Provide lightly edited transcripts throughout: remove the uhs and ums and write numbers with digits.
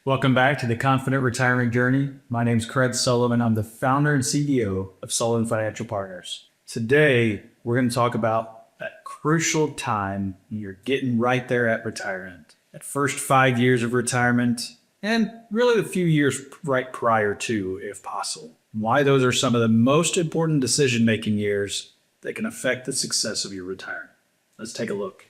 Welcome back to the Confident Retiring Journey. My name's Sullivan. I'm the founder and CEO of Sullivan Financial Partners. Today, we're going to talk about that crucial time you're getting right there at retirement. That first 5 years of retirement, and really the few years right prior to, if possible. Why those are some of the most important decision-making years that can affect the success of your retirement. Let's take a look.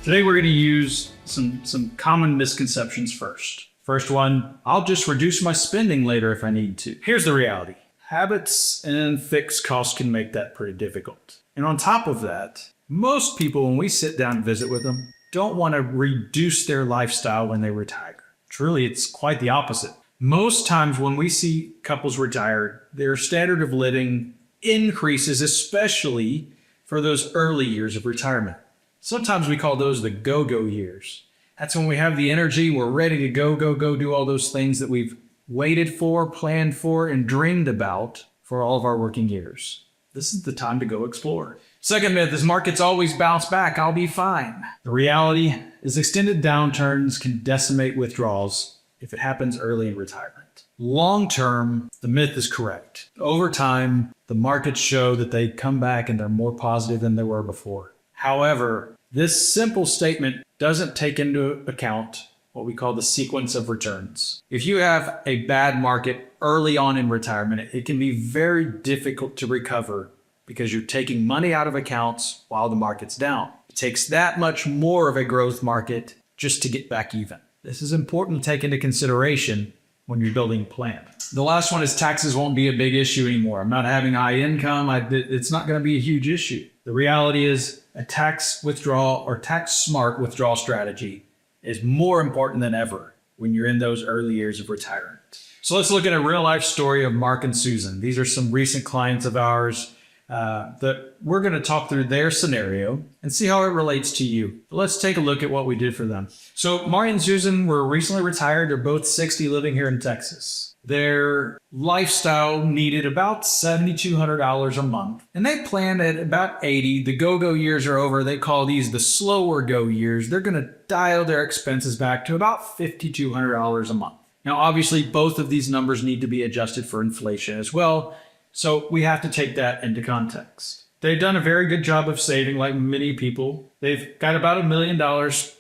Today we're going to use some common misconceptions first. First one, I'll just reduce my spending later if I need to. Here's the reality. Habits and fixed costs can make that pretty difficult. And on top of that, most people, when we sit down and visit with them, don't want to reduce their lifestyle when they retire. Truly, it's quite the opposite. Most times when we see couples retire, their standard of living increases, especially for those early years of retirement. Sometimes we call those the go-go years. That's when we have the energy, we're ready to go do all those things that we've waited for, planned for, and dreamed about for all of our working years. This is the time to go explore. Second myth is markets always bounce back, I'll be fine. The reality is extended downturns can decimate withdrawals if it happens early in retirement. Long term, the myth is correct. Over time, the markets show that they come back and they're more positive than they were before. However, this simple statement doesn't take into account what we call the sequence of returns. If you have a bad market early on in retirement, it can be very difficult to recover because you're taking money out of accounts while the market's down. It takes that much more of a growth market just to get back even. This is important to take into consideration when you're building a plan. The last one is taxes won't be a big issue anymore. I'm not having high income. It's not going to be a huge issue. The reality is a tax withdrawal or tax smart withdrawal strategy is more important than ever when you're in those early years of retirement. So let's look at a real life story of Mark and Susan. These are some recent clients of ours that we're going to talk through their scenario and see how it relates to you. But let's take a look at what we did for them. So Mark and Susan were recently retired. They're both 60, living here in Texas. Their lifestyle needed about $7,200 a month, and they planned at about 80. The go-go years are over. They call these the slower go years. They're going to dial their expenses back to about $5,200 a month. Now, obviously, both of these numbers need to be adjusted for inflation as well, so we have to take that into context. They've done a very good job of saving, like many people. They've got about $1 million.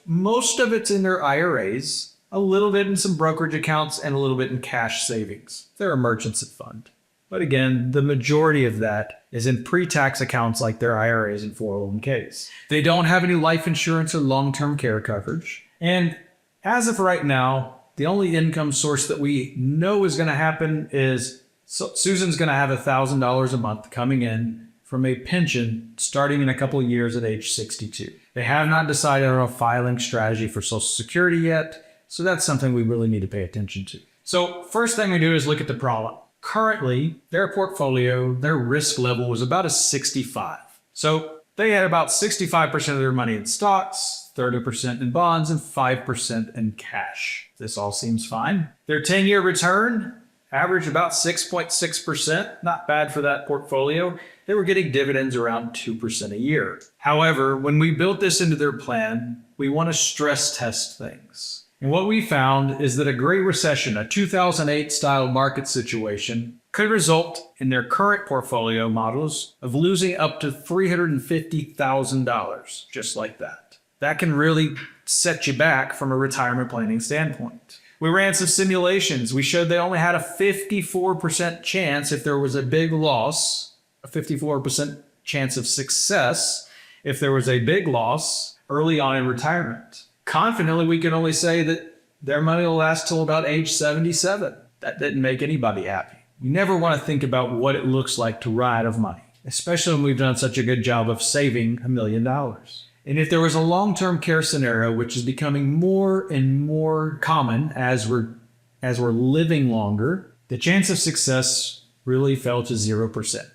Most of it's in their IRAs. A little bit in some brokerage accounts, and a little bit in cash savings. They're emergency fund. But again, the majority of that is in pre-tax accounts like their IRAs and 401ks. They don't have any life insurance or long-term care coverage. And as of right now, the only income source that we know is going to happen is Susan's going to have $1,000 a month coming in from a pension starting in a couple of years at age 62. They have not decided on a filing strategy for Social Security yet. So that's something we really need to pay attention to. So first thing we do is look at the problem. Currently, their portfolio, their risk level was about a 65. So they had about 65% of their money in stocks, 30% in bonds, and 5% in cash. This all seems fine. Their 10-year return averaged about 6.6%. Not bad for that portfolio. They were getting dividends around 2% a year. However, when we built this into their plan, we want to stress test things. And what we found is that a great recession, a 2008 style market situation, could result in their current portfolio models of losing up to $350,000, just like that. That can really set you back from a retirement planning standpoint. We ran some simulations. We showed they only had a 54% chance if there was a big loss, a 54% chance of success if there was a big loss early on in retirement. Confidently, we can only say that their money will last till about age 77. That didn't make anybody happy. We never want to think about what it looks like to run out of money, especially when we've done such a good job of saving $1 million. And if there was a long-term care scenario, which is becoming more and more common as we're living longer, the chance of success really fell to 0%.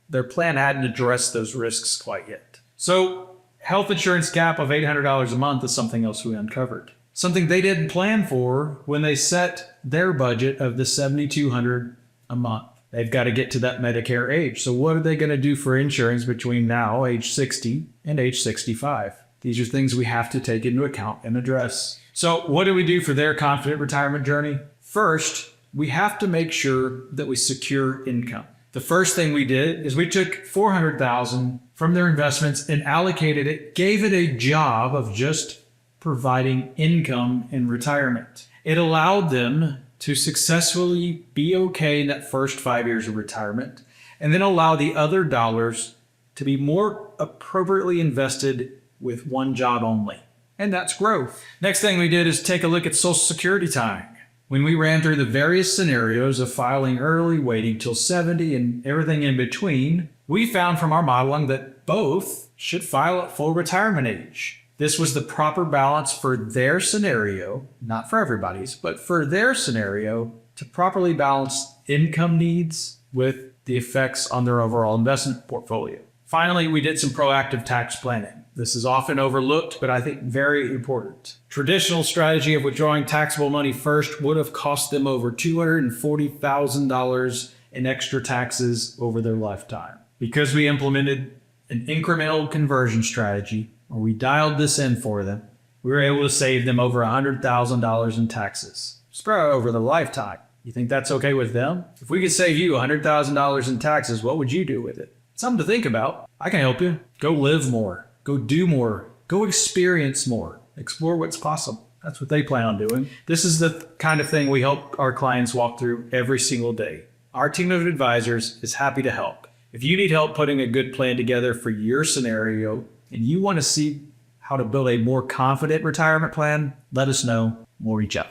Their plan hadn't addressed those risks quite yet. So health insurance gap of $800 a month is something else we uncovered. Something they didn't plan for when they set their budget of the $7,200 a month. They've got to get to that Medicare age. So what are they going to do for insurance between now, age 60, and age 65? These are things we have to take into account and address. So what do we do for their confident retirement journey? First, we have to make sure that we secure income. The first thing we did is we took $400,000 from their investments and allocated it, gave it a job of just providing income in retirement. It allowed them to successfully be okay in that first 5 years of retirement, and then allow the other dollars to be more appropriately invested with one job only. And that's growth. Next thing we did is take a look at Social Security timing. When we ran through the various scenarios of filing early, waiting till 70, and everything in between, we found from our modeling that both should file at full retirement age. This was the proper balance for their scenario, not for everybody's, but for their scenario, to properly balance income needs with the effects on their overall investment portfolio. Finally, we did some proactive tax planning. This is often overlooked, but I think very important. Traditional strategy of withdrawing taxable money first would have cost them over $240,000 in extra taxes over their lifetime. Because we implemented an incremental conversion strategy, or we dialed this in for them, we were able to save them over $100,000 in taxes spread over the lifetime. You think that's okay with them? If we could save you $100,000 in taxes, what would you do with it? Something to think about. I can help you. Go live more. Go do more. Go experience more. Explore what's possible. That's what they plan on doing. This is the kind of thing we help our clients walk through every single day. Our team of advisors is happy to help. If you need help putting a good plan together for your scenario and you want to see how to build a more confident retirement plan, let us know. We'll reach out.